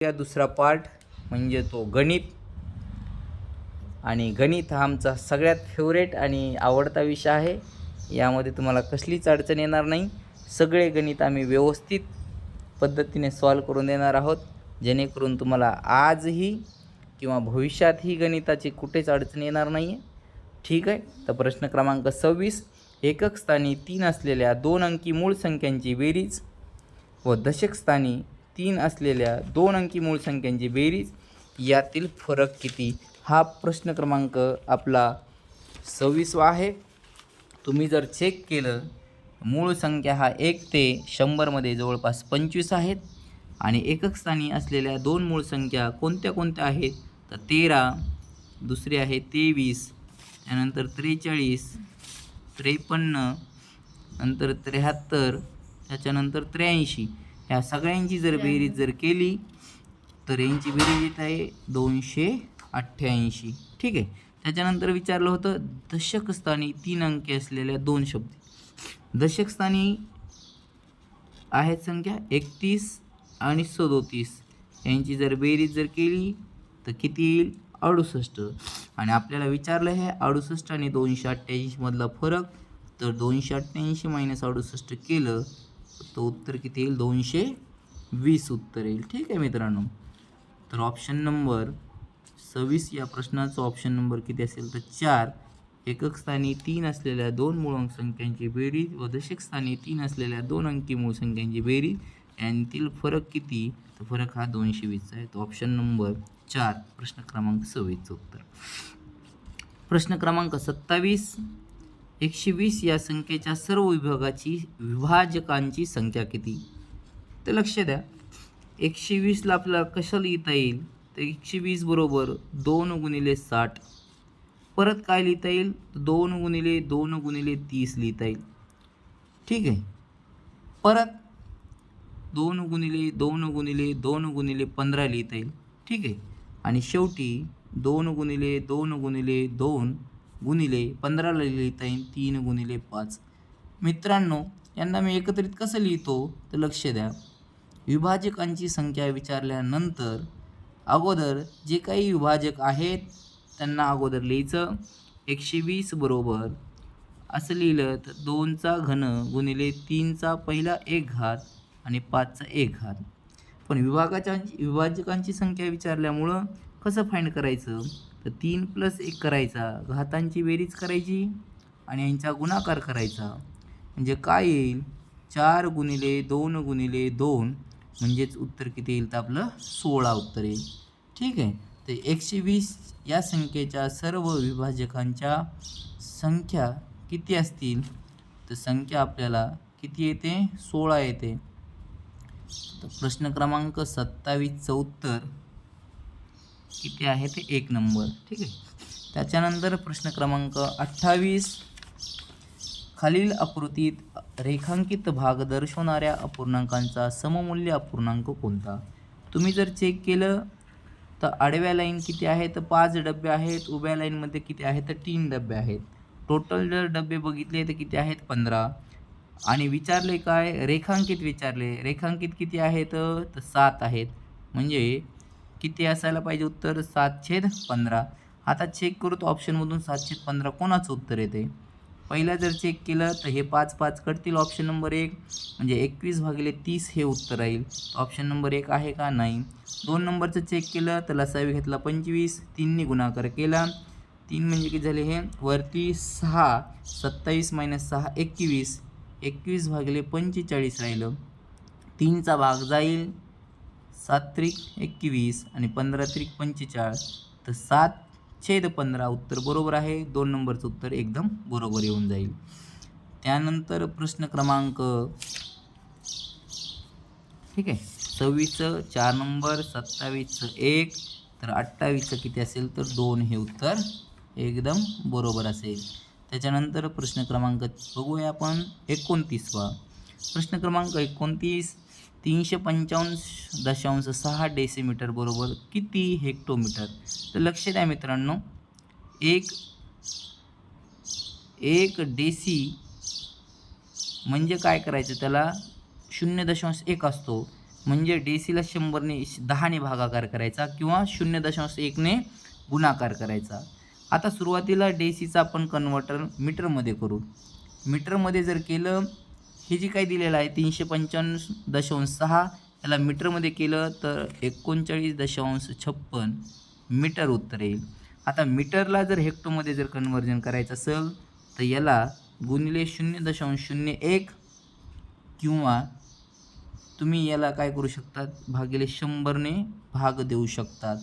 या दुसरा पार्ट म्हणजे तो गणित. आणि गणित हा आमचा सगळ्यात फेवरेट आणि आवडता विषय आहे. यामध्ये तुम्हाला कसलीच अडचण येणार नाही. सगळे गणित आम्ही व्यवस्थित पद्धतीने सॉल्व करून देणार आहोत, जेणेकरून तुम्हाला आजही किंवा भविष्यातही गणिताची कुठेच अडचण येणार नाही आहे. ठीक आहे. तर प्रश्न क्रमांक 26, एकक स्थानी 3 असलेल्या 2 अंकी मूळ संख्यांची बेरीज व दशक स्थानी 3 असलेल्या 2 अंकी मूळ संख्यांची बेरीज यातील फरक किती, हा प्रश्न क्रमांक आपला 26 आहे. तुम्ही जर चेक केलं, मूळ संख्या हा 1 ते 100 मध्ये जवळपास 25 आहेत. आणि एकक स्थानी असलेल्या 2 मूळ संख्या कोणत्या कोणत्या आहेत, तर 13, दुसरी आहे 23, त्यानंतर 43, 53, नंतर 73, त्याच्यानंतर 83. ह्या सगळ्यांची जर बेरीज जर केली तर यांची बेरीज येत आहे 288. ठीक आहे. त्याच्यानंतर विचारलं होतं दशक स्थानी 3 अंकी असलेल्या 2 शब्द. दशक स्थानी आहेत संख्या 31 आणि 37. यांची जर बेरीज जर केली तर किती येईल, 68. आणि आपल्याला विचारलं आहे 68 आणि 288 मधला फरक. तर 288 - 68 केलं तर उत्तर किती येईल, 220 उत्तर येईल. ठीक आहे मित्रांनो. तर ऑप्शन नंबर 26 या प्रश्नाचा ऑप्शन नंबर किती असेल, तर 4. एकक स्थानी 3 असलेल्या 2 मूळ संख्यांची बेरीज व दशक स्थानी 3 असलेल्या 2 अंकी मूळ संख्यांची बेरीज यांतील फरक किती, तर फरक हा 220 आहे. तर ऑप्शन नंबर 4 प्रश्न क्रमांक 26 उत्तर. प्रश्न क्रमांक 27, 120 या संख्येच्या सर्व विभाजकांची संख्या किती. तर लक्ष द्या, 120ला आपल्याला कसं लिहिता येईल, तर 120 बरोबर 2 × 60. परत काय लिहिता येईल, 2 × 2 × 30 लिहिता येईल. ठीक आहे. परत 2 × 2 × 2 × 15 लिहिता येईल. ठीक आहे. आणि शेवटी 2 × 2 × 2 × 15 लिहिता येईल 3 × 5. मित्रांनो, यांना मी एकत्रित कसं लिहितो, तर लक्ष द्या. विभाजकांची संख्या विचारल्यानंतर अगोदर जे काही विभाजक आहेत त्यांना अगोदर लिहायचं. 120 बरोबर असं लिहिलं तर 2चा घन गुणिले 3चा पहिला 1 घात आणि 5चा 1 घात. पण विभाजकांची संख्या विचारल्यामुळं कसं फाइंड करायचं, तर 3 + 1 करायचा, घातांची बेरीज करायची आणि यांचा गुणाकार करायचा. म्हणजे काय येईल, 4 × 2 × 2 म्हणजेच उत्तर किती येईल, तर आपलं 16 उत्तर येईल. ठीक आहे. तर 120 या संख्येच्या सर्व विभाजकांच्या संख्या किती असतील, तर संख्या आपल्याला किती येते, 16 येते. तर प्रश्न क्रमांक 27चं उत्तर किती आहे, ते 1 नंबर. ठीक आहे. त्याच्यानंतर प्रश्न क्रमांक 28, खालील आकृतीत रेखांकित भाग दर्शवणाऱ्या अपूर्णांकांचा सममूल्य अपूर्णांक कोणता. तुम्ही जर चेक केलं तर आडव्या लाईन किती आहेत, तर 5 डबे आहेत. उभ्या लाईनमध्ये किती आहेत, तर 3 डबे आहेत. टोटल जर डबे बघितले तर किती आहेत, 15. आणि विचारले काय, रेखांकित विचारले. रेखांकित किती आहेत, तर 7 आहेत. म्हणजे किती असायला पाहिजे उत्तर, 7/15. आता चेक करू तर ऑप्शनमधून 7/15 कोणाचं उत्तर येते. पहिला जर चेक केलं तर हे 5 5 कटतील. ऑप्शन नंबर 1 म्हणजे 21/30 हे उत्तर राहील. ऑप्शन नंबर 1 आहे का, नाही. 2 नंबरचं चेक केलं तर लसावी घेतला 25, 3 गुणाकार केला. 3 म्हणजे किती झाले, हे वरती 6, 27 - 6 21, 21/45 राहिलं. 3चा भाग जाईल, 7×3 = 21 आणि 15×3 = 45. तर 7/15 उत्तर बरोबर आहे. 2 नंबरचं उत्तर एकदम बरोबर येऊन जाईल. त्यानंतर प्रश्न क्रमांक, ठीक आहे, 26चं 4 नंबर, 27चं 1, तर 28चं किती असेल, तर 2 हे उत्तर एकदम बरोबर असेल. त्याच्यानंतर प्रश्न क्रमांक बघूया आपण 29वा. प्रश्न क्रमांक 29, 355.6 डेसिमीटर बरोबर किती हेक्टोमीटर. तर लक्ष द्या मित्रांनो, एक डेसी म्हणजे काय करायचं, त्याला 0.1 असतो. म्हणजे डेसीला 100ने 10ने भागाकार करायचा किंवा 0.1ने गुणाकार करायचा. आता सुरुवातीला डेसीचा आपण कन्व्हर्टर मीटरमध्ये करू. मीटरमध्ये जर केलं, हे जे काही दिलेलं आहे 355.6 याला मीटरमध्ये केलं तर 39.56 मीटर उत्तर येईल. आता मीटरला जर हेक्टोमध्ये जर कन्व्हर्जन करायचं असेल तर याला गुणिले 0.01 किंवा तुम्ही याला काय करू शकतात, भागिले 100ने भाग देऊ शकतात.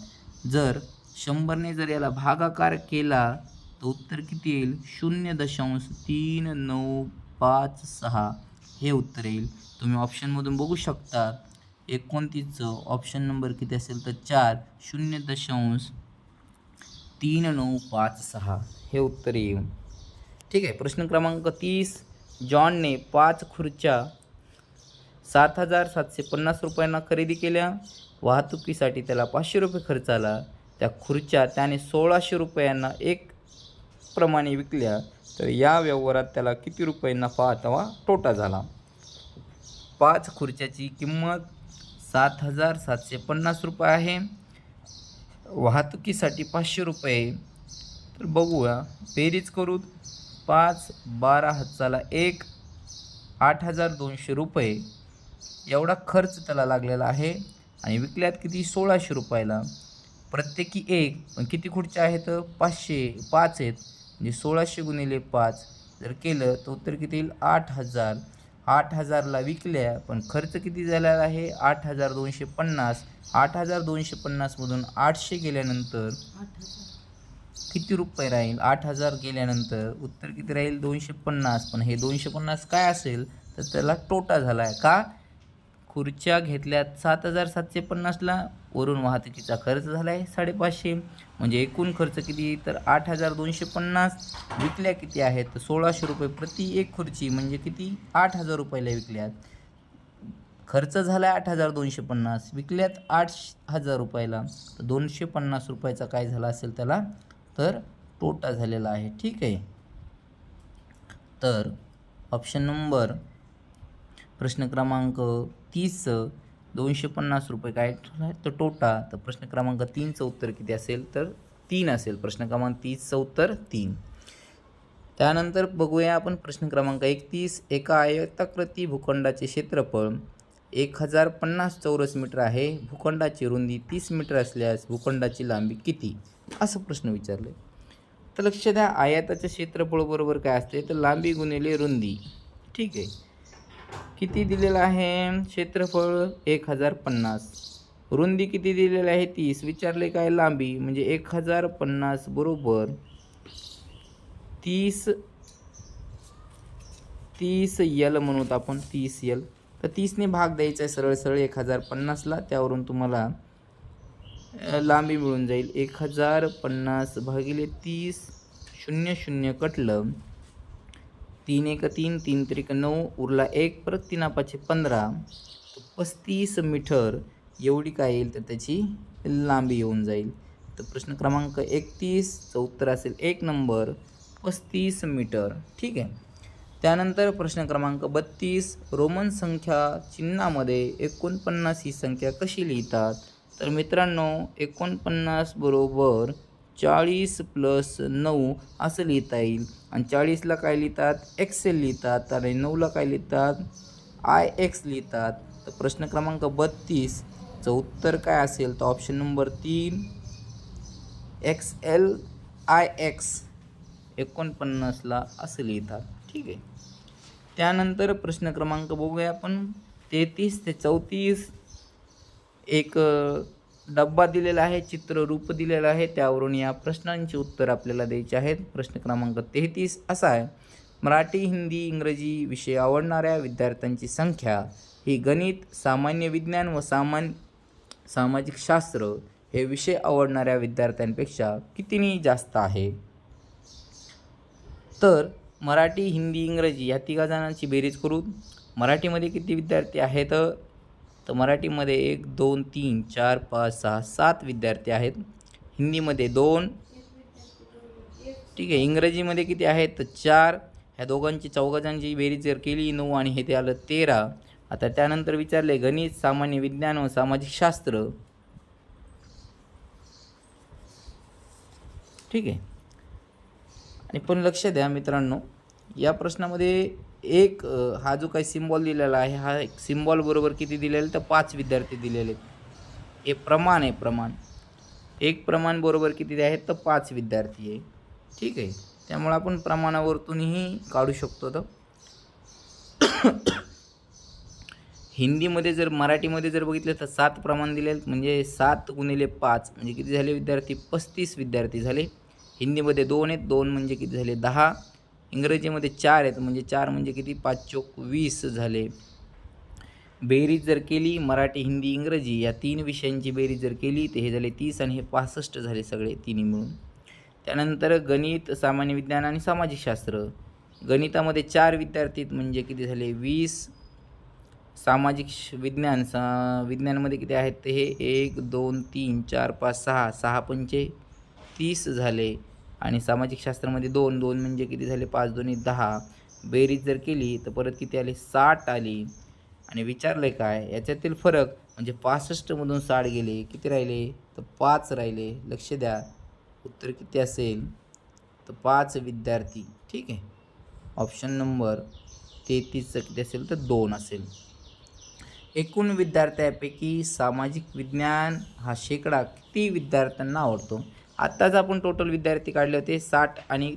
जर 100ने जर याला भागाकार केला तर उत्तर किती येईल, 0.3956 हे उत्तर येईल. तुम्ही ऑप्शनमधून बघू शकता 29चं ऑप्शन नंबर किती असेल तर 4, 0.3956 हे उत्तर येईल. ठीक आहे. प्रश्न क्रमांक 30. जॉनने 5 खुर्च्या 7,750 रुपयांना खरेदी केल्या. वाहतुकीसाठी त्याला 500 रुपये खर्च आला. त्या खुर्च्या त्याने 1,600 रुपयांना एक प्रमाणे विकल्या तर या व्यवहारात त्याला किती रुपये नफा अथवा तोटा झाला. 5 खुर्च्याची किंमत 7,750 रुपये आहे. वाहतुकीसाठी 500 रुपये. तर बघूया, बेरीज करू. 5, 12 हाताला 1, 8,200 रुपये एवढा खर्च त्याला लागलेला आहे आणि विकल्यात किती, 1,600 रुपयाला. प्रत्येकी एक, पण किती खुर्च्या आहेत, 5 आहेत. म्हणजे 1,600 गुणिले 5 जर केलं तर उत्तर किती येईल, 8,000. 8,000ला विकल्या पण खर्च किती झालेला आहे, 8,250. 8,250मधून 800 गेल्यानंतर किती रुपये राहील, 8,000 गेल्यानंतर उत्तर किती राहील, 250. पण हे 250 काय असेल तर त्याला तोटा झाला आहे. का, खुर्च्या घेतल्यात 7,750ला, वरून वाहतुकीचा खर्च झाला आहे 550. म्हणजे एकूण खर्च किती, तर 8,250. विकल्या किती आहेत तर 1,600 रुपये प्रति एक खुर्ची, म्हणजे किती, 8,000 रुपयाला विकल्यात. खर्च झाला आहे 8,250, विकल्यात 8,000 रुपयाला, तर 250 रुपयाचा काय झाला असेल त्याला, तर तोटा झालेला आहे. ठीक आहे. तर ऑप्शन नंबर प्रश्न क्रमांक 30 250 रुपये काय तर तोटा. तर प्रश्न क्रमांक 3चं उत्तर किती असेल तर 3 असेल. प्रश्न क्रमांक 30चं उत्तर 3. त्यानंतर बघूया आपण प्रश्न क्रमांक 31. एका आयताकृती भूखंडाचे क्षेत्रफळ 1,050 चौरस मीटर आहे. भूखंडाची रुंदी 30 मीटर असल्यास भूखंडाची लांबी किती, असं प्रश्न विचारले. तर लक्ष द्या, आयताचं क्षेत्रफळ बरोबर काय असते तर लांबी गुणिले रुंदी. ठीक आहे. किती दिलेलं आहे, क्षेत्रफळ 1,050, रुंदी किती दिलेलं आहे 30, विचारले काय लांबी, म्हणजे 1,050 बरोबर 30 यल म्हणूत आपण, 30 यल. तर 30ने भाग द्यायचा आहे सरळ सरळ 1,050ला, त्यावरून तुम्हाला लांबी मिळून जाईल. 1,050 भागिले 30, 0 कटलं, 3 1 3, 3 3 9, उरला 1, परत 3 5 15, 35 मीटर एवढी काय येईल तर त्याची लांबी येऊन जाईल. तर प्रश्न क्रमांक 31चं उत्तर असेल 1 नंबर 35 मीटर. ठीक आहे. त्यानंतर प्रश्न क्रमांक 32. रोमन संख्या चिन्हामध्ये 49 ही संख्या कशी लिहितात. तर मित्रांनो, 49 बरोबर 40 + 9 असं लिहिता येईल. आणि 40ला काय लिहितात, एक्सेल लिहितात, आणि 9ला काय लिहितात, IX लिहितात. तर प्रश्न क्रमांक 32चं उत्तर काय असेल तर ऑप्शन नंबर 3 XL IX 49ला असं लिहितात. ठीक आहे. त्यानंतर प्रश्न क्रमांक बघूया आपण 33 ते 34. एक डब्बा दिलेला आहे, चित्ररूप दिलेलं आहे, त्यावरून या प्रश्नांची उत्तर आपल्याला द्यायची आहेत. प्रश्न क्रमांक 33 असा आहे, मराठी, हिंदी, इंग्रजी विषय आवडणाऱ्या विद्यार्थ्यांची संख्या ही गणित, सामान्य विज्ञान व सामाजिक शास्त्र हे विषय आवडणाऱ्या विद्यार्थ्यांपेक्षा कितीनी जास्त आहे. तर मराठी, हिंदी, इंग्रजी या तिघा जणांची बेरीज करू. मराठीमध्ये किती विद्यार्थी आहेत तर मराठीमध्ये 1 2 3 4 5 6 7 विद्यार्थी आहेत. हिंदीमध्ये 2. ठीक आहे. इंग्रजीमध्ये किती आहेत तर 4. ह्या दोघांची चौघांची बेरीज जर केली 9 आणि हे ते आलं 13. आता त्यानंतर विचारले गणित, सामान्य विज्ञान व सामाजिक शास्त्र. ठीक आहे. आणि पण लक्ष द्या मित्रांनो, या प्रश्नामध्ये एक हा जो काही सिम्बॉल दिलेला आहे, हा एक सिम्बॉल बरोबर किती दिलेले तर 5 विद्यार्थी दिलेले आहेत. हे प्रमाण आहे, प्रमाण. एक प्रमाण बरोबर किती आहेत तर 5 विद्यार्थी आहे. ठीक आहे. त्यामुळे आपण प्रमाणावरतूनही काढू शकतो. तर हिंदीमध्ये जर मराठीमध्ये जर बघितलं तर 7 प्रमाण दिले आहेत, म्हणजे 7 गुणिले 5 म्हणजे किती झाले विद्यार्थी 35 विद्यार्थी झाले. हिंदीमध्ये 2 आहेत, 2 म्हणजे किती झाले 10. इंग्रजीमध्ये 4 आहेत, म्हणजे 4 म्हणजे किती 5 चोक 20 झाले. बेरीज जर केली मराठी, हिंदी, इंग्रजी या 3 विषयांची बेरीज जर केली तर हे झाले 30 आणि हे 65 झाले सगळे तिन्ही मिळून. त्यानंतर गणित, सामान्य विज्ञान आणि सामाजिक शास्त्र. गणितामध्ये 4 विद्यार्थी म्हणजे किती झाले 20. सामाजिक विज्ञानमध्ये किती आहेत ते हे 1 2 3 4 5 6 6 पंचे 30 झाले. आणि सामाजिक शास्त्रामध्ये 2 2 म्हणजे किती झाले 5 2 10. बेरीज जर केली तर परत किती आले 60 आली. आणि विचारले काय याच्यातील फरक म्हणजे 65मधून 60 गेले, किती राहिले तर 5 राहिले. लक्ष द्या, उत्तर किती असेल तर 5 विद्यार्थी. ठीक आहे. ऑप्शन नंबर 33चं किती असेल तर 2 असेल. एकूण विद्यार्थ्यांपैकी सामाजिक विज्ञान हा शेकडा किती विद्यार्थ्यांना आवडतो. आत्ताच आपण टोटल विद्यार्थी काढले होते 60 आणि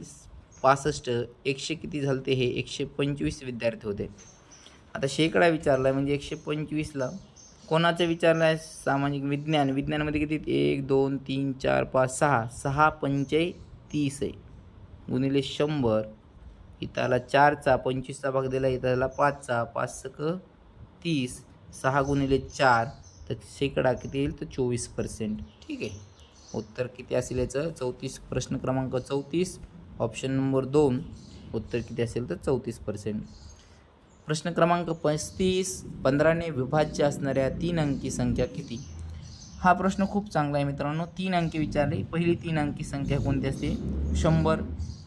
65, 100 किती झाले ते हे 125 विद्यार्थी होते. आता शेकडा विचारला म्हणजे 125ला कोणाचं विचारलं आहे सामाजिक विज्ञान. विज्ञानामध्ये किती 1 2 3 4 5 6 6 पंचे 30 आहे गुणिले 100. इथं आला 4चा 25चा भाग दिला, इथं आला 5चा 5 सक 30. 6 गुणिले 4 तर शेकडा किती येईल तर 24%. ठीक आहे. उत्तर किती असेल याचं 34. प्रश्न क्रमांक 34 ऑप्शन नंबर 2 उत्तर किती असेल तर 34%. प्रश्न क्रमांक 35 15ने विभाज्य असणाऱ्या 3 अंकी संख्या किती. हा प्रश्न खूप चांगला आहे मित्रांनो. 3 अंकी विचारले. पहिली 3 अंकी संख्या कोणती असते 100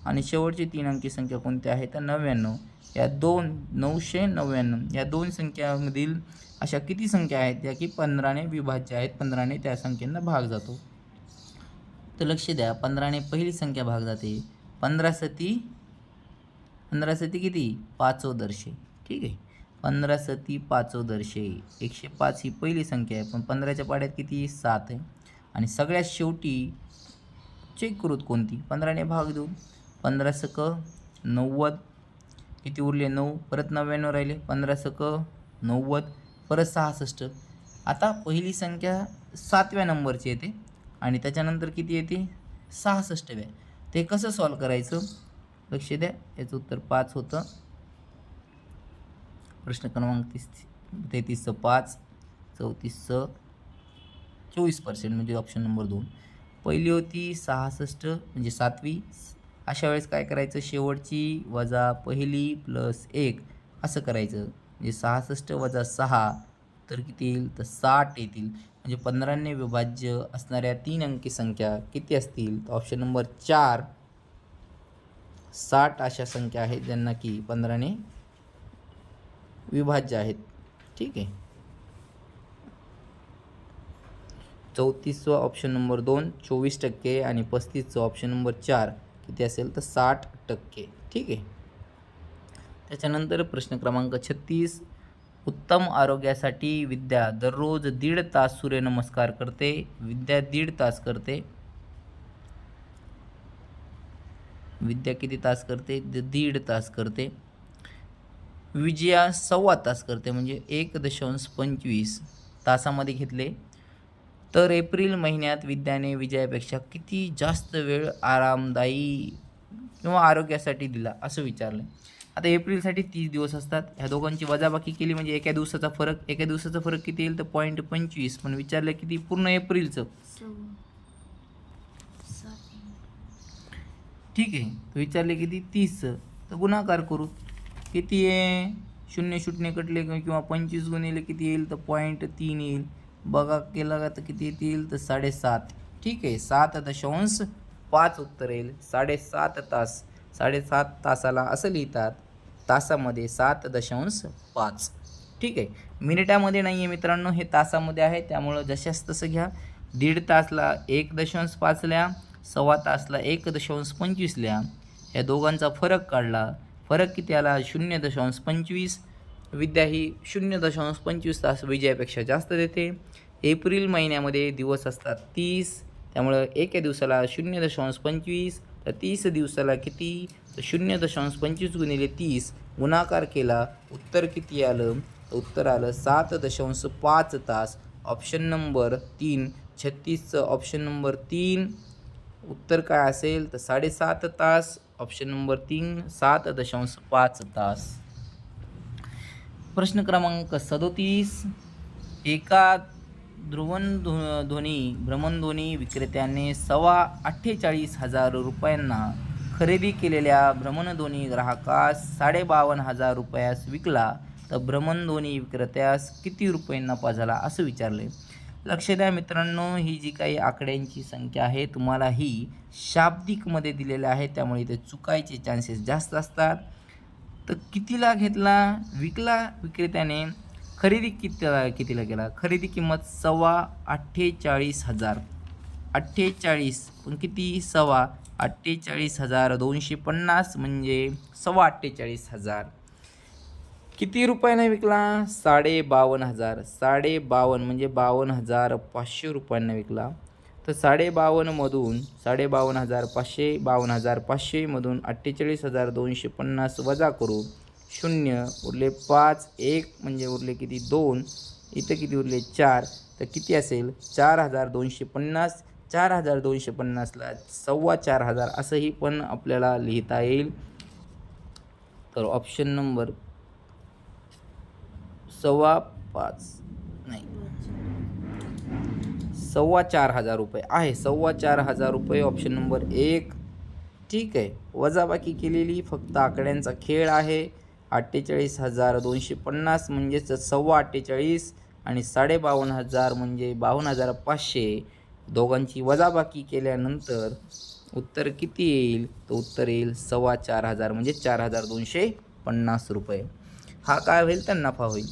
आणि शेवटची 3 अंकी संख्या कोणत्या आहे तर 99. या 999 या 2 संख्यामधील अशा किती संख्या आहेत त्या की 15ने विभाज्य आहेत, 15ने त्या संख्येला भाग जातो. तर लक्ष द्या, 15ने पहिली संख्या भाग जाते. 15 सती किती 5 दर्शे. ठीक आहे. 15 सती 5 दर्शे. 105 ही पहिली संख्या आहे, पण 15च्या पाड्यात किती 7 आहे. आणि सगळ्यात शेवटी चेक करूत कोणती 15ने भाग देऊन 15 सक 90 किती उरले 9, परत 99 राहिले, 15 सक 90 परत 66. आता पहिली संख्या 7व्या नंबरची येते आणि त्याच्यानंतर किती येते 66व्या. ते कसं सॉल्व करायचं लक्ष द्या. याचं उत्तर 5 होतं. प्रश्न क्रमांक 33चं 5, 34चं 24% म्हणजे ऑप्शन नंबर 2. पहिली होती 66 म्हणजे 7वी. अशा वेळेस काय करायचं शेवटची वजा पहिली प्लस 1 असं करायचं. म्हणजे 66 वजा 6 तर किती येईल तर 60 येतील. म्हणजे 15ने विभाज्य असणाऱ्या 3 अंकी संख्या किती असतील तर ऑप्शन नंबर 4 60 अशा संख्या आहेत ज्यांना की 15ने विभाज्य आहेत. ठीक आहे. 34चं ऑप्शन नंबर 2 24% आणि 35चं ऑप्शन नंबर 4 किती असेल तर 60%. ठीक आहे. त्याच्यानंतर प्रश्न क्रमांक 36 उत्तम आरोग्यासाठी विद्या दररोज 1.5 तास सूर्यनमस्कार करते. विद्या 1.5 तास करते. विद्या किती तास करते 1.5 तास करते. विजया 1.25 तास करते, म्हणजे 1.25 तासामध्ये घेतले. तर एप्रिल महिन्यात विद्याने विजयापेक्षा किती जास्त वेळ आरामदायी किंवा आरोग्यासाठी दिला असं विचारलं. आता एप्रिलसाठी 30 दिवस असतात. ह्या दोघांची वजाबाकी केली म्हणजे एका दिवसाचा फरक किती येईल तर 0.25. पण विचारलं किती पूर्ण एप्रिलचं. ठीक आहे. विचारले किती 30चं तर गुणाकार करू. किती आहे 0 कटले किंवा 25 गुणिले किती येईल तर 0.3 येईल. बघा केला का तर किती येतील तर 7.5. ठीक आहे. 7.5 उत्तर येईल. 7.5 तास. 7.5 तासाला असं लिहितात तासामध्ये 7.5. ठीक आहे. मिनिटामध्ये नाही आहे मित्रांनो, हे तासामध्ये आहे, त्यामुळं जशास तसं घ्या. 1.5 तासला 1.5 लिहा, सव्वा तासला 1.25 लिहा. या दोघांचा फरक काढला. फरक किती आला? 0.25. विद्या ही 0.25 तास विजयापेक्षा जास्त देते. एप्रिल महिन्यामध्ये दिवस असतात 30, त्यामुळं एका दिवसाला 0.25, तर 30 दिवसाला किती? तर 0.25 गुणिले 30 गुणाकार केला, उत्तर किती आलं? उत्तर आलं 7.5 तास. ऑप्शन नंबर 3, 36चं ऑप्शन नंबर 3 उत्तर काय असेल? तर 7.5 तास. ऑप्शन नंबर 3 7.5 तास. प्रश्न क्रमांक 37. एका भ्रमणध्वनी विक्रेत्याने 48,500 रुपयांना खरेदी केलेल्या भ्रमणध्वनी ग्राहकास 52,500 रुपयास विकला, तर भ्रमणध्वनी विक्रेत्यास किती रुपये नफा झाला असं विचारले. लक्ष द्या मित्रांनो, ही जी काही आकड्यांची संख्या आहे तुम्हाला ही शाब्दिकमध्ये दिलेल्या आहे, त्यामुळे इथे चुकायचे चान्सेस जास्त असतात. तर कितीला घेतला? विकला विक्रेत्याने. खरेदी कितीला केला? खरेदी किंमत 48,500. 48 पण किती? 48,250 म्हणजे 48,500. किती रुपयाने विकला? 52,500. 52 म्हणजे 52,500 रुपयांना विकला. तर 52,500मधून 52,500 52,500 मधून 48,250 वजा करू. 0 उरले 5, 1 म्हणजे उरले किती? 2. इथं किती उरले? 4. तर किती असेल? 4,250. 4,250ला 4,2500 असंही पण आपल्याला लिहिता येईल. तर ऑप्शन नंबर 4,2500 रुपये आहे. 4,2500 रुपये ऑप्शन नंबर 1. ठीक आहे. वजाबाकी केलेली फक्त आकड्यांचा खेळ आहे. 48,250 म्हणजेच 48,25 आणि 52,500 म्हणजे 52,500. दोघांची वजाबाकी केल्यानंतर उत्तर किती येईल? तर उत्तर येईल 4,2500 म्हणजे 4,250 रुपये. हा काय होईल? तर नफा होईल.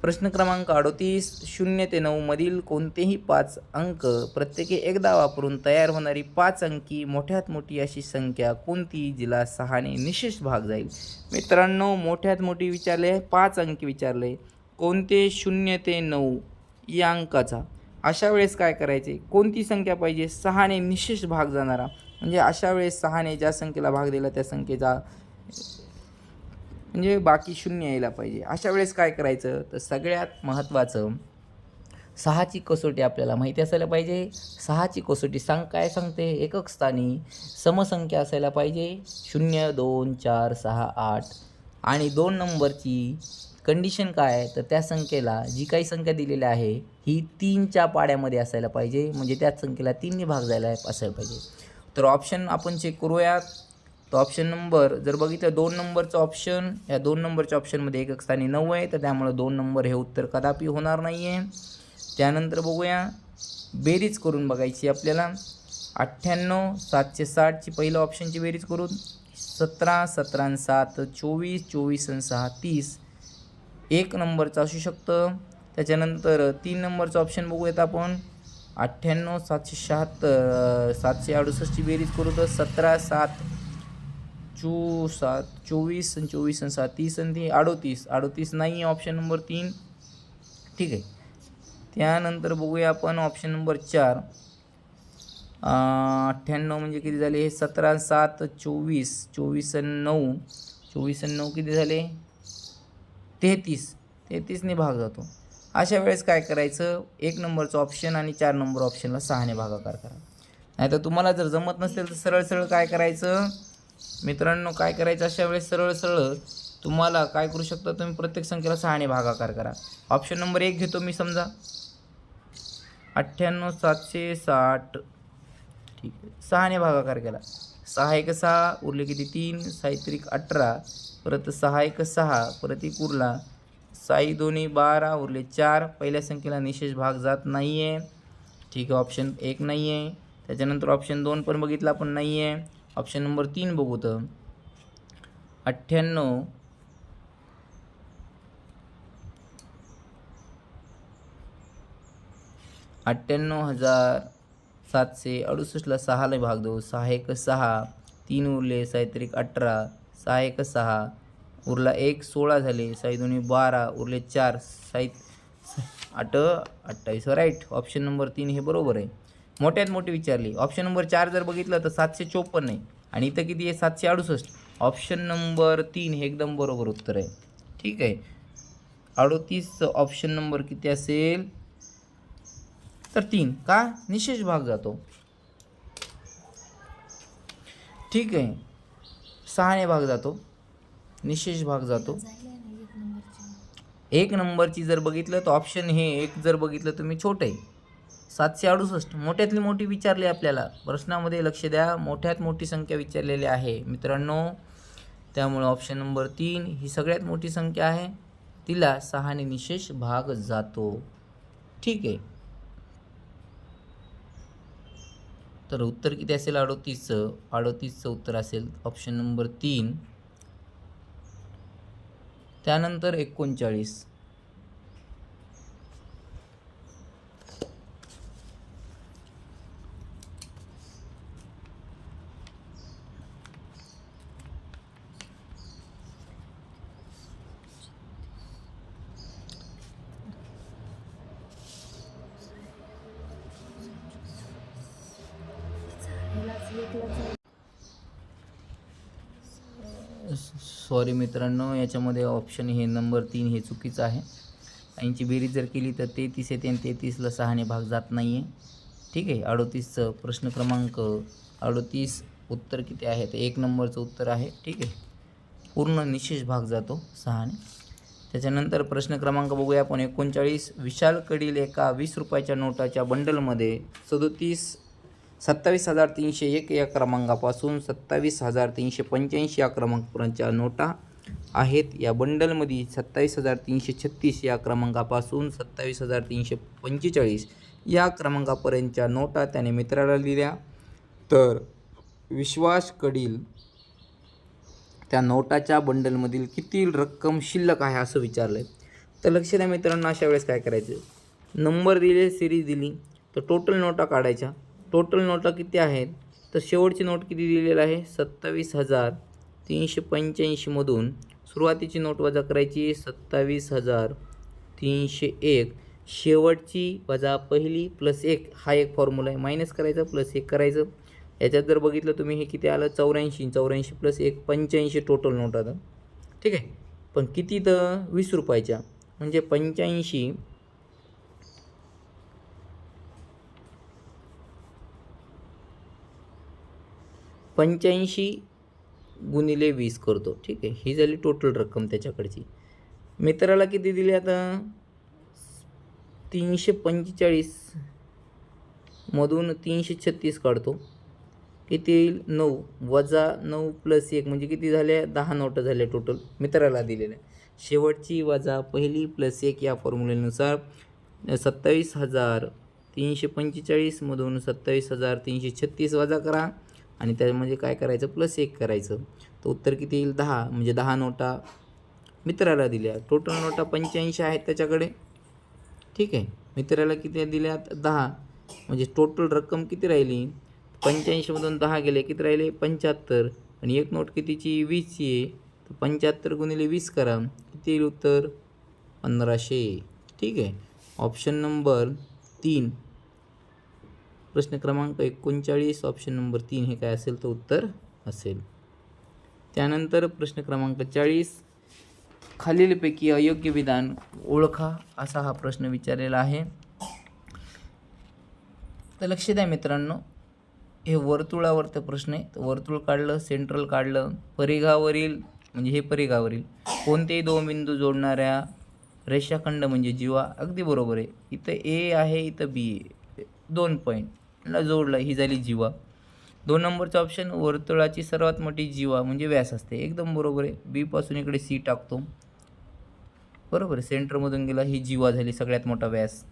प्रश्न क्रमांक 38. 0 ते 9 मधील कोणतेही 5 अंक प्रत्येकी एकदा वापरून तयार होणारी 5 अंकी मोठ्यात मोठी अशी संख्या कोणती, जिला 6ने निशेष भाग जाईल? मित्रांनो, मोठ्यात मोठी विचारले, 5 अंकी विचारले. कोणते? 0 ते 9 या अंकाचा. अशा वेळेस काय करायचे? कोणती संख्या पाहिजे? 6ने निशेष भाग जाणारा. म्हणजे अशा वेळेस 6ने ज्या संख्येला भाग दिला त्या संख्येचा म्हणजे बाकी 0 यायला पाहिजे. अशा वेळेस काय करायचं? तर सगळ्यात महत्त्वाचं 6ची कसोटी आपल्याला माहिती असायला पाहिजे. 6ची कसोटी काय सांगते? एकक स्थानी समसंख्या असायला पाहिजे. 0, 2, 4, 6, 8. आणि 2 नंबरची कंडिशन काय आहे? तर त्या संख्येला जी काही संख्या दिलेली आहे ही 3च्या पाड्यामध्ये असायला पाहिजे. म्हणजे त्याच संख्येला 3ने भाग जायला असायला पाहिजे. तर ऑप्शन आपण चेक करूयात. तर ऑप्शन नंबर जर बघितलं 2 नंबरचं ऑप्शन, या 2 नंबरच्या ऑप्शनमध्ये एकक स्थानी 9 आहे, तर त्यामुळे 2 नंबर हे उत्तर कदापि होणार नाही आहे. त्यानंतर बघूया, बेरीज करून बघायची आपल्याला. 98, 760ची पहिल्या ऑप्शनची बेरीज करून 17, 17 आणि 7 24, 24 आणि 6 30 1 नंबरचं असू शकतं. त्याच्यानंतर 3 नंबरचं ऑप्शन बघूयात आपण. 98, 776 768ची बेरीज करू तर 17, 7 24 आणि 24 आणि 6 30 आणि 38 38 नाही आहे ऑप्शन नंबर 3. ठीक आहे. त्यानंतर बघूया आपण ऑप्शन नंबर 4. 98 म्हणजे किती झाले? हे 17, 7 24 24 आणि 9 24 आणि 9 किती झाले? 33ने भाग जातो. अशा वेळेस काय करायचं? 1 नंबरचं ऑप्शन आणि 4 नंबर ऑप्शनला 6ने भागाकार करा. नाहीतर तुम्हाला जर जमत नसेल तर सरळ सरळ काय करायचं मित्रांनो? काय करायचं अशा वेळेस? सरळ सरळ तुम्हाला काय करू शकता तुम्ही? प्रत्येक संख्येला 6ने भागाकार करा. ऑप्शन नंबर 1 घेतो मी. समजा 98, 760. ठीक आहे. 6ने भागाकार केला. 6 1 6 उरले किती? 3 6 3 18 परत 6 1 6 परत 1 उरला 6 2 12 उरले 4. पहिल्या संख्येला निशेष भाग जात नाही आहे. ठीक आहे. ऑप्शन 1 नाही आहे. त्याच्यानंतर ऑप्शन 2 पण बघितला पण नाही आहे. ऑप्शन नंबर 3 बघू तर 98 98,768ला 6ला भाग देऊ. 6 एक 6, 3 उरले, 6 त्रिक 18, 6 एक 6, उरला 1 16 झाले, 6 दोन्ही 12, उरले 4, 6 8 28. राईट. ऑप्शन नंबर 3 हे बरोबर आहे. मोठ्यात मोठी विचारली. ऑप्शन नंबर 4 जर बघितलं तर 754 आहे आणि इथं किती आहे 768. ऑप्शन नंबर 3 हे एकदम बरोबर उत्तर आहे. ठीक आहे. 38 ऑप्शन नंबर किती असेल तर 3. का? निशेष भाग जातो. ठीक आहे. 6ने भाग जातो, निशेष भाग जातो. 1 नंबरची जर बघितलं तर ऑप्शन हे 1 जर बघितलं तुम्ही छोटं आहे. 768 मोठ्यातली मोठी विचारली आपल्याला. प्रश्नामध्ये लक्ष द्या, मोठ्यात मोठी संख्या विचारलेली आहे मित्रांनो. त्यामुळे ऑप्शन नंबर 3 ही सगळ्यात मोठी संख्या आहे, तिला 6ने निशेष भाग जातो. ठीक आहे. तर उत्तर किती असेल 38चं? 38चं उत्तर असेल ऑप्शन नंबर 3. त्यानंतर 39. सॉरी मित्रांनो, याच्यामध्ये ऑप्शन हे नंबर 3 हे चुकीचं आहे. यांची बेरीज जर केली तर 33 येते आणि 33ला 6ने भाग जात नाही आहे. ठीक आहे. 38चं प्रश्न क्रमांक 38 उत्तर किती आहे तर 1 नंबरचं उत्तर आहे. ठीक आहे. पूर्ण निशेष भाग जातो 6ने. त्याच्यानंतर प्रश्न क्रमांक बघूया आपण 39. विशालकडील एका 20 रुपयाच्या नोटाच्या बंडलमध्ये 27,301 या क्रमांकापासून 27,385 या क्रमांकापर्यंतच्या नोटा आहेत. या बंडलमध्ये 27,336 या क्रमांकापासून 27,345 या क्रमांकापर्यंतच्या नोटा त्याने मित्राला दिल्या. तर विश्वासकडील त्या नोटाच्या बंडलमधील किती रक्कम शिल्लक आहे असं विचारलं आहे. तर लक्ष द्या मित्रांनो, अशा वेळेस काय करायचं, नंबर दिले, सिरीज दिली तर टोटल नोटा काढायच्या. टोटल नोटा किती आहेत तर शेवटची नोट किती दिलेलं आहे 27,385 मधून सुरुवातीची नोट वजा करायची 27,301, शेवटची वजा पहिली प्लस 1 हा एक फॉर्म्युला आहे. मायनस करायचं प्लस 1 करायचं. याच्यात जर बघितलं तुम्ही हे किती आलं 84 प्लस 1 85 टोटल नोट आता. ठीक आहे. पण किती तर 20 रुपयाच्या म्हणजे 85 गुणिले 20 करतो. ठीक आहे. ही झाली टोटल रक्कम त्याच्याकडची. मित्राला किती दिली आता 345 मधून 336 काढतो. किती येईल 9 वजा 9 प्लस 1 म्हणजे किती झाले 10 नोटा झाल्या टोटल मित्राला दिलेल्या. शेवटची वजा पहिली प्लस 1 या फॉर्म्युलेनुसार 27,345 मधून 27,336 वजा करा आणि त्यामध्ये काय करायचं प्लस 1 करायचं. तर उत्तर किती येईल 10 म्हणजे 10 नोटा मित्राला दिल्या. टोटल नोटा 85 आहेत त्याच्याकडे. ठीक आहे. मित्राला किती दिल्यात 10 म्हणजे टोटल रक्कम किती राहिली 85 मधून 10 गेले किती राहिले 75 आणि एक नोट कितीची 20ची आहे तर 75 गुणिले 20 करा किती येईल उत्तर 1500. ठीक आहे. ऑप्शन नंबर 3 प्रश्न क्रमांक 39 ऑप्शन नंबर 3 हे काय असेल तर उत्तर असेल. त्यानंतर प्रश्न क्रमांक 40 खालीलपैकी अयोग्य विधान ओळखा असा हा प्रश्न विचारलेला आहे. तर लक्ष द्या मित्रांनो, हे वर्तुळावरचा प्रश्न आहे. तर वर्तुळ काढलं, सेंट्रल काढलं, परिघावरील म्हणजे हे परिघावरील कोणतेही दोन बिंदू जोडणाऱ्या रेषाखंड म्हणजे जीवा. अगदी बरोबर आहे. इथं ए आहे, इथं बी आहे, 2 पॉईंटला जोडलं, ही झाली जीवा. 2 नंबरचा ऑप्शन वर्तुळाची सर्वात मोठी जीवा म्हणजे व्यास असते. एकदम बरोबर आहे. बी पासून इकडे सी टाकतो. बरोबर आहे. सेंटरमधून गेला, ही जीवा झाली सगळ्यात मोठा व्यास.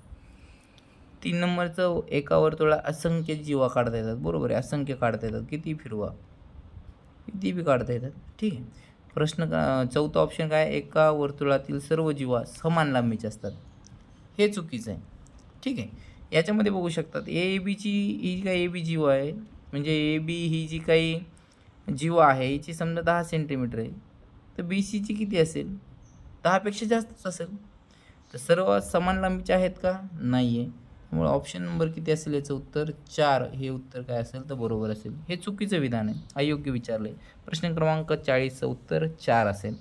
3 नंबरचं एका वर्तुळा असंख्य जीवा काढता येतात. बरोबर आहे. असंख्य काढता येतात, किती फिरवा किती बी काढता येतात. ठीक आहे. प्रश्न चौथा ऑप्शन काय एका वर्तुळातील सर्व जीवा समान लांबीचे असतात. हे चुकीचं आहे. ठीक आहे. याच्यामध्ये बघू शकतात ए बीची ही काही ए बी जीव आहे, म्हणजे ए बी ही जी काही जीव आहे हिची समजा 10 सेंटीमीटर आहे, तर बी सीची किती असेल? 10पेक्षा जास्तच असेल. तर सर्व समान लांबीचे आहेत का? नाही आहे. त्यामुळे ऑप्शन नंबर किती असेल याचं उत्तर 4 हे उत्तर काय असेल तर बरोबर असेल. हे चुकीचं विधान आहे, अयोग्य विचारलं आहे. प्रश्न क्रमांक 40चं उत्तर 4 असेल.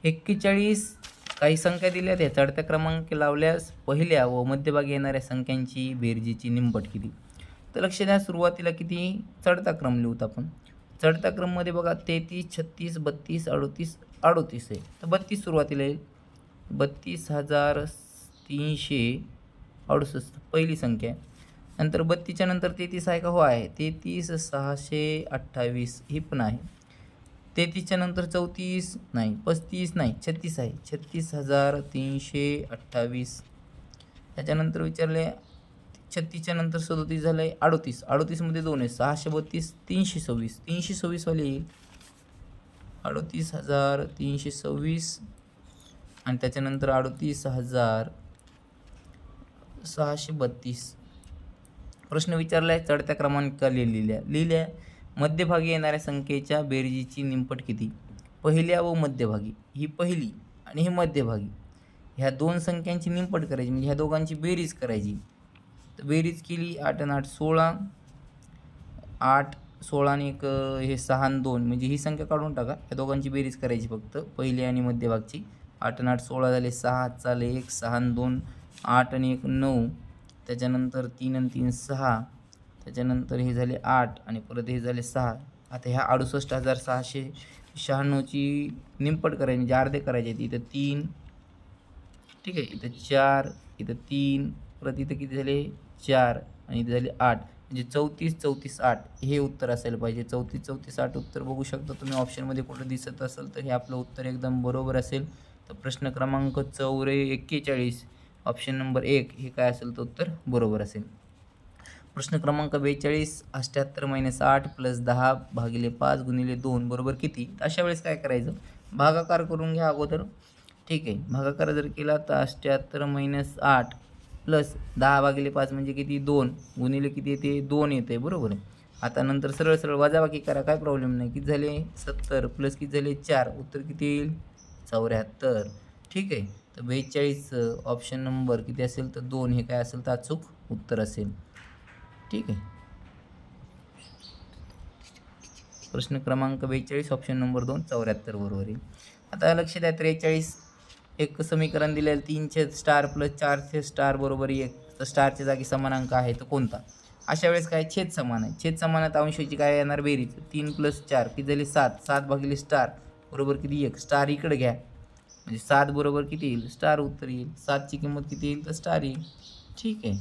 41 काही संख्या दिल्यात, या चढत्या क्रमांक लावल्यास पहिल्या व मध्यभागी येणाऱ्या संख्यांची बेरजेची निमपट किती? तर लक्ष द्या, सुरुवातीला किती चढता क्रम लिहूत आपण. चढता क्रममध्ये बघा 33, 36, 32, 38, 38 आहे. तर 32 सुरुवातीला येईल. 32,368 पहिली संख्या आहे. नंतर 32च्या नंतर 33 आहे का? हो आहे. 33,628 ही पण आहे. 33च्या नंतर 34 नाही, 35 नाही, 36 आहे. 36,328. त्याच्यानंतर विचारले 36च्या नंतर 37 झालं आहे 38. 38मध्ये 2 आहे, 632, 326. 326 वाले येईल. 38,326 आणि त्याच्यानंतर 38,632. प्रश्न विचारला आहे, चढत्या क्रमांकाला लिहिल्या मध्यभागी येणाऱ्या संख्येच्या बेरजेची निमपट किती? पहिल्या व मध्यभागी, ही पहिली आणि ही मध्यभागी, ह्या दोन संख्यांची निमपट करायची, म्हणजे ह्या दोघांची बेरीज करायची. तर बेरीज केली 8 आणि 8 16, 8 16 आणि एक हे 6 आणि 2, म्हणजे ही संख्या काढून टाका. या दोघांची बेरीज करायची फक्त पहिली आणि मध्यभागची. 8 आणि 8 16 झाले, 6 चाले 1, 6 आणि 2 8 आणि 1 9, त्याच्यानंतर 3 आणि 3 6, त्याच्यानंतर हे झाले 8 आणि परत हे झाले 6. आता ह्या 68,696ची निमपट करायची, म्हणजे अर्धे करायचे. इथं 3, ठीक आहे, इथं 4, इथं 3, परत इथं किती झाले 4 आणि इथे झाले 8, म्हणजे 34 34 8 हे उत्तर असायला पाहिजे. 34 34 8 उत्तर बघू शकता तुम्ही. ऑप्शनमध्ये कुठं दिसत असेल तर हे आपलं उत्तर एकदम बरोबर असेल. तर प्रश्न क्रमांक 41 ऑप्शन नंबर 1 हे काय असेल तर उत्तर बरोबर असेल. प्रश्न क्रमांक 42 78 - 8 + 10 / 5 × 2 बरोबर किती? अशा वेळेस काय करायचं, भागाकार करून घ्या अगोदर. ठीक आहे, भागाकार जर केला तर 78 - 8 + 10 / 5 म्हणजे किती? 2 गुणिले किती येते? 2 येते, बरोबर आहे. आता नंतर सरळ सरळ वजाबाकी करा, काय प्रॉब्लेम नाही. किती झाले? 70 + किती झाले? 4, उत्तर किती येईल? 74. ठीक आहे, तर 42 ऑप्शन नंबर किती असेल तर 2 हे काय असेल तर अचूक उत्तर असेल. ठीक आहे, प्रश्न क्रमांक 42 ऑप्शन नंबर 2 74 बरोबर येईल. आता लक्ष द्या, 43 एक समीकरण दिलेलं 3 स्टार + 4 स्टार बरोबर 1, तर स्टारच्या जागी समानांक आहे तर कोणता? अशा वेळेस काय छेद समान आहे. छेद समानात अंशाची काय येणार बेरीज? 3 + 4 किती झाले? 7. 7 भागिले स्टार बरोबर किती? 1. स्टार इकडे घ्या, म्हणजे 7 बरोबर किती येईल? स्टार उत्तर येईल. 7ची किंमत किती येईल? तर स्टार येईल. ठीक आहे,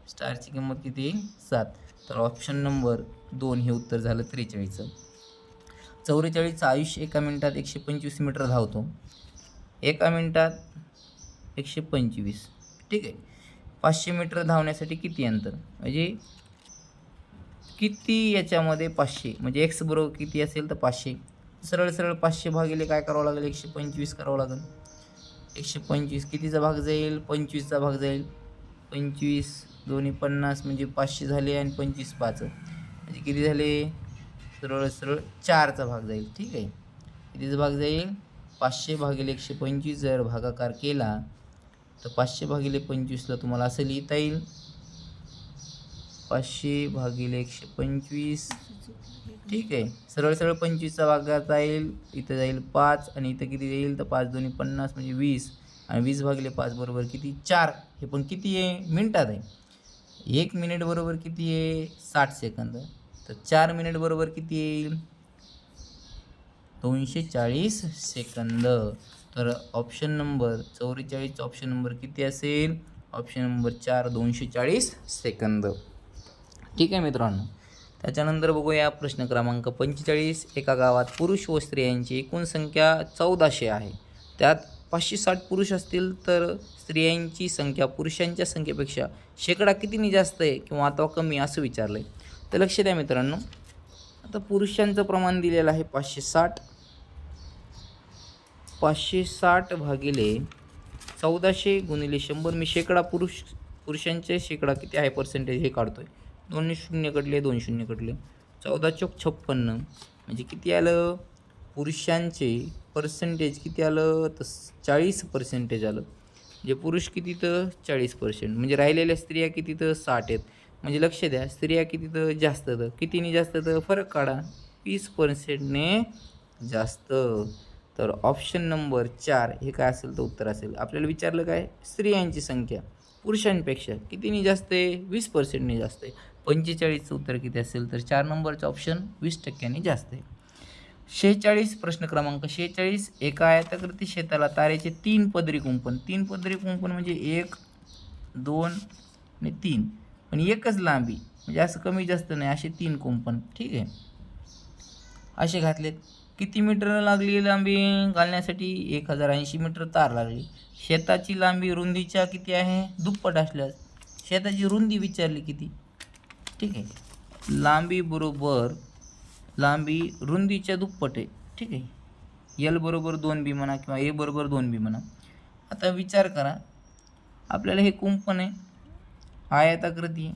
स्टारची किंमत किती येईल? 7. तर ऑप्शन नंबर 2 हे उत्तर झालं 43चं. 44चं आयुष्य एका मिनिटात 125 मीटर धावतो. एका मिनिटात 125. ठीक आहे, 500 मीटर धावण्यासाठी किती अंतर, म्हणजे किती याच्यामध्ये 500 म्हणजे x बरोबर किती असेल तर 500. सरळ सरळ 500 भागिले काय करावं लागेल? 125 करावं लागेल. 125 कितीचा भाग जाईल? 25चा भाग जाईल. 25 दोन्ही 50 म्हणजे 500 झाले आणि 25 5 म्हणजे किती झाले? सरळ सरळ 4चा भाग जाईल. ठीक आहे, कितीचा भाग जाईल? 500 भागिले 125 जर भागाकार केला तर 500 भागिले 25ला तुम्हाला असं लिहिता येईल, 500 भागिले 125. ठीक आहे, सरळ सरळ 25चा भाग जाईल, इथं जाईल 5 आणि इथं किती येईल तर 5 दोन्ही 50 म्हणजे 20 आणि 20 भागिले 5 बरोबर किती? 4. हे पण किती आहे? मिनिटात आहे. 1 मिनिट बरोबर किती आहे? 60 सेकंद. तर 4 मिनिट बरोबर किती येईल? 240 सेकंद. तर ऑप्शन नंबर 44 ऑप्शन नंबर किती असेल? Option number 4 240 second. ठीक आहे मित्रांनो, त्याच्यानंतर बघूया प्रश्न क्रमांक 45. एका गावात पुरुष व स्त्रियांची एकूण संख्या 1400 आहे. त्यात 560 पुरुष असतील तर स्त्रियांची संख्या पुरुषांच्या संख्येपेक्षा शेकडा कितीने जास्त आहे किंवा अथवा कमी असं विचारलं आहे. तर लक्ष द्या मित्रांनो, आता पुरुषांचं प्रमाण दिलेलं आहे 560. 560 भागिले 1400 गुणिले 100. मी शेकडा पुरुष पुरुषांचे शेकडा किती आहे पर्सेंटेज हे काढतोय. 2 शून्य कटले, 2 शून्य कटले. 14 चोक 56 म्हणजे किती आलं? पुरुषांचे पर्सेंटेज किती आलं? तर 40% आलं. म्हणजे पुरुष किती? तर 40%. म्हणजे राहिलेल्या स्त्रिया किती? तर 60 आहेत. म्हणजे लक्ष द्या, स्त्रिया किती? तर जास्त. तर कितीने जास्त? तर फरक काढा. 20%ने जास्त. तर ऑप्शन नंबर 4 हे काय असेल? तर उत्तर असेल. आपल्याला विचारलं काय? स्त्रियांची संख्या पुरुषांपेक्षा कितीने जास्त आहे? 20%ने जास्त आहे. 45चं उत्तर किती असेल? तर 4 नंबरचं ऑप्शन 20% जास्त आहे. 46 प्रश्न क्रमांक 46. एका आयताकृती शेताला तारेचे 3 पदरी कुंपण. 3 पदरी कुंपण म्हणजे 1, 2 आणि 3. पण एकच लांबी म्हणजे असं कमी जास्त नाही, असे 3 कुंपण. ठीक आहे, असे घातलेत. किती मीटर लागली लांबी घालण्यासाठी? 1080 मीटर तार लागली. शेताची लांबी रुंदीच्या किती आहे? दुप्पट असल्यास शेताची रुंदी विचारली किती. ठीक आहे, लांबी रुंदीच्या दुप्पट आहे. ठीक आहे, L बरोबर 2B म्हणा किंवा A बरोबर 2B म्हणा. आता विचार करा, आपल्याला हे कुंपण आहे, आयताकृती,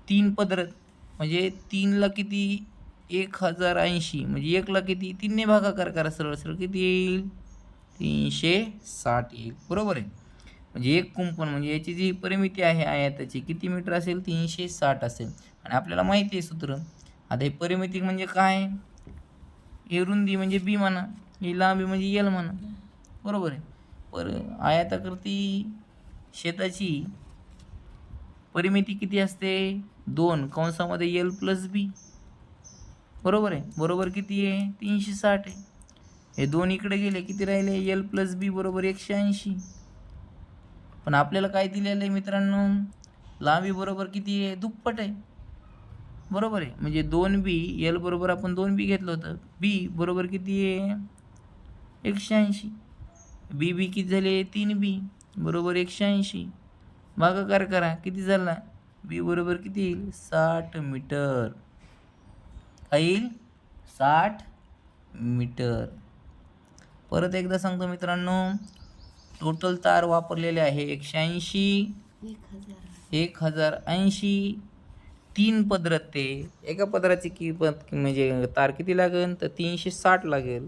3 पदर म्हणजे 3ला किती? 1080 म्हणजे 1ला किती? 3ने भागाकार करा, सरळ सरळ किती येईल? 360 येईल. बरोबर आहे. म्हणजे एक कुंपण म्हणजे याची जी परिमिती आहे आयताची किती मीटर असेल? 360 असेल. आणि आपल्याला माहिती आहे सूत्र. आता हे परिमिती म्हणजे काय? ही रुंदी म्हणजे B म्हणा, ही लांबी म्हणजे L म्हणा. बरोबर आहे. आयताकृती शेताची परिमिती किती असते? 2 कंसामध्ये L + B. बरोबर आहे. बरोबर किती आहे? 360 आहे. हे 2 इकडे गेले, किती राहिले? L + B बरोबर 180. पण आपल्याला काय दिलेलं आहे मित्रांनो? लांबी बरोबर किती आहे? दुप्पट आहे. बरोबर आहे. म्हणजे 2B, L बरोबर आपण 2B घेतलं होतं. B बरोबर किती आहे? 180. BB किती झाले? 3B बरोबर 180. भागाकार करा, किती झाला? B बरोबर किती येईल? 60 मीटर. काय येईल? 60 मीटर. परत एकदा सांगतो मित्रांनो, टोटल तार वापरलेले आहे 180, 1080. 3 पदर ते एका पदराची किंमत म्हणजे तार किती लागेल? तर 360 लागेल.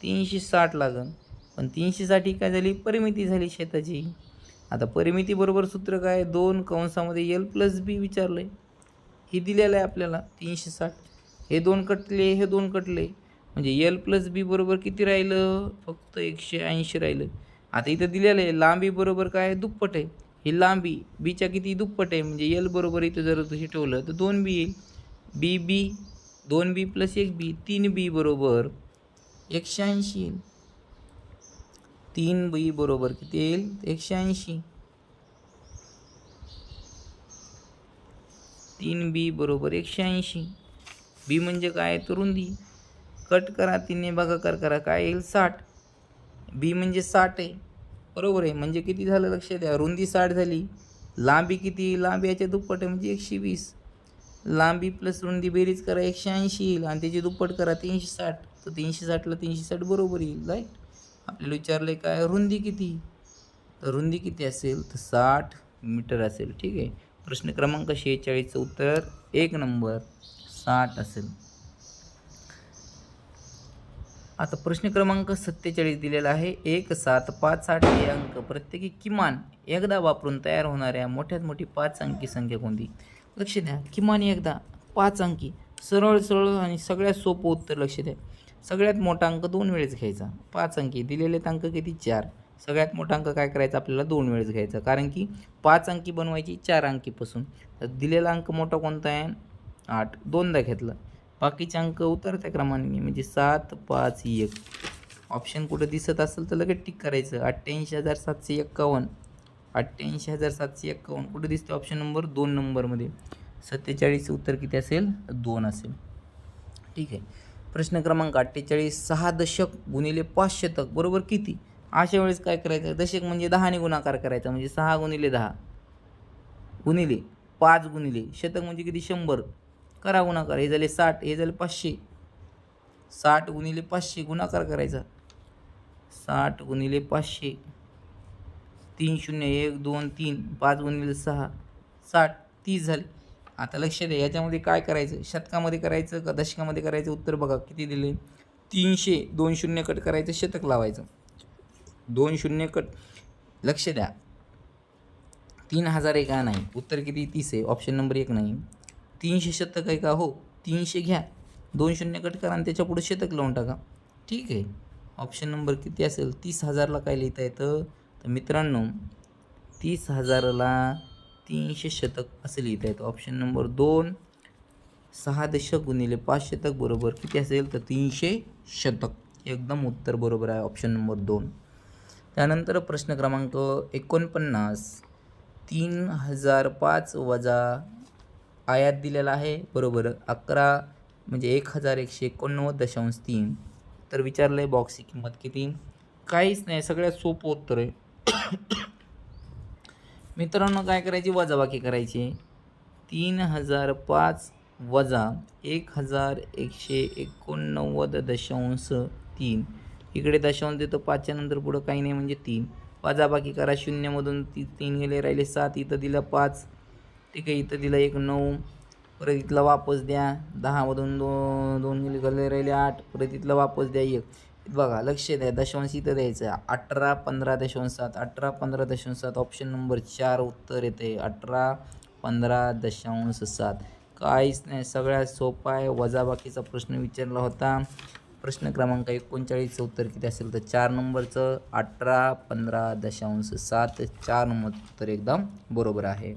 360 लागेल. पण 360 ही काय झाली? परिमिती झाली शेताची. आता परिमिती बरोबर सूत्र काय? 2 कंसामध्ये L + B विचारलं आहे. हे दिलेलं आहे आपल्याला 360. हे 2 कटले, हे 2 कटले, म्हणजे L + B बरोबर किती राहिलं? फक्त 180 राहिलं. आता इथं दिलेलं आहे लांबी बरोबर काय? दुप्पट आहे. ही लांबी बीच्या किती? दुप्पट आहे. म्हणजे L बरोबर इथं जर हे ठेवलं तर 2B येईल. BB 2B + 1B 3B बरोबर 180 येईल. 3B बरोबर किती येईल? 180. 3B बरोबर 180. B म्हणजे काय? तर रुंदी. कट करा, 3ने भागाकार करा, काय येईल? 60. B म्हणजे 60 आहे. बरोबर आहे. म्हणजे किती झालं? लक्ष द्या, रुंदी 60 झाली. लांबी किती? लांबी याच्या दुप्पट आहे म्हणजे 120. लांबी प्लस रुंदी बेरीज करा, 180 येईल. आणि त्याची दुप्पट करा, 360. तर 360ला 360 बरोबर येईल. राईट. आपल्याला विचारलं आहे काय? रुंदी किती? तर रुंदी किती असेल? तर 60 मीटर असेल. ठीक आहे. प्रश्न क्रमांक 46चं उत्तर 1 नंबर 60 असेल. आता प्रश्न क्रमांक 47 दिलेला आहे. 1758 हे अंक प्रत्येकी किमान एकदा वापरून तयार होणाऱ्या मोठ्यात मोठी 5 अंकी संख्या कोणती? लक्ष द्या, किमान एकदा 5 अंकी. सरळ सरळ आणि सगळ्यात सोपं उत्तर. लक्ष द्या, सगळ्यात मोठा अंक 2 वेळेस घ्यायचा. 5 अंकी दिलेले अंक किती? 4. सगळ्यात मोठा अंक काय करायचा? आपल्याला 2 वेळेस घ्यायचा, कारण की 5 अंकी बनवायची 4 अंकीपासून. तर दिलेला अंक मोठा कोणता आहे? 8. दोनदा घेतला. बाकीचे अंक उतरत्या क्रमाने म्हणजे 7, 5, 1. ऑप्शन कुठं दिसत असेल तर लगेच टिक करायचं. 88,751. 88,751 कुठं दिसते? ऑप्शन नंबर 2 नंबरमध्ये. 47 उत्तर किती असेल? 2 असेल. ठीक आहे. प्रश्न क्रमांक 48. 6 दशक गुणिले 5 शतक बरोबर किती? अशा वेळेस काय करायचं? दशक म्हणजे 10ने गुणाकार करायचा, म्हणजे 6 गुणिले 10 गुणिले 5 गुणिले शतक म्हणजे किती? 100. करा गुणाकार. हे झाले 60, हे झाले 500. 60 गुणिले 500 गुणाकार करायचा. 60 गुणिले 500 3 0 1 2 3 5 गुणिले 6 60 30 झाले. आता लक्ष द्या, याच्यामध्ये काय करायचं, शतकामध्ये करायचं का दशकामध्ये करायचं? उत्तर बघा किती दिले, 300. 2 शून्य कट करायचं, शतक लावायचं. 2 शून्य कट, लक्ष द्या, 3000 आहे का? नाही. उत्तर किती? 30 आहे. ऑप्शन नंबर 1 नाही. 300 शतक आहे का? हो. 300 घ्या, 2 शून्य कट करा आणि त्याच्या पुढे शतक लावून टाका. ठीक आहे. ऑप्शन नंबर किती असेल? 30,000ला काय लिहिता येतं? तर मित्रांनो 30,000ला 300 शतक असं लिहिता येतं. Option number 2. 6 दशक गुणिले 5 शतक बरोबर किती असेल? तर 300 शतक. एकदम उत्तर बरोबर आहे, ऑप्शन नंबर 2. त्यानंतर प्रश्न क्रमांक 49. 3005 वजा आयात दिलेला आहे बरोबर 11 म्हणजे 1189.3. तर विचारलं आहे बॉक्सची किंमत किती? काहीच नाही, सगळ्यात सोपं उत्तर आहे. मित्रांनो काय करायची? वजाबाकी करायची. 3005 वजा 1189.3. इकडे दशांश देतो, 5च्या नंतर पुढं काही नाही म्हणजे 3. वजाबाकी करा, 0मधून 3 गेले, राहिले 7. इथं दिलं 5. ठीक आहे, इथं दिलं 1 9. परत इथलं वापस द्या, 10मधून 2 गेले, गेले राहिले 8. परत इथलं वापस द्या 1. बघा लक्ष द्या, दशांश इथं द्यायचं 18 15.7. 18 15.7. ऑप्शन नंबर 4 उत्तर येते. 18 15.7. काहीच नाही, सगळ्यात सोपा आहे. वजाबाकीचा प्रश्न विचारला होता. प्रश्न क्रमांक 39चं उत्तर किती असेल? तर 4 नंबरचं 18 15.7. 4 नंबर उत्तर एकदम बरोबर आहे.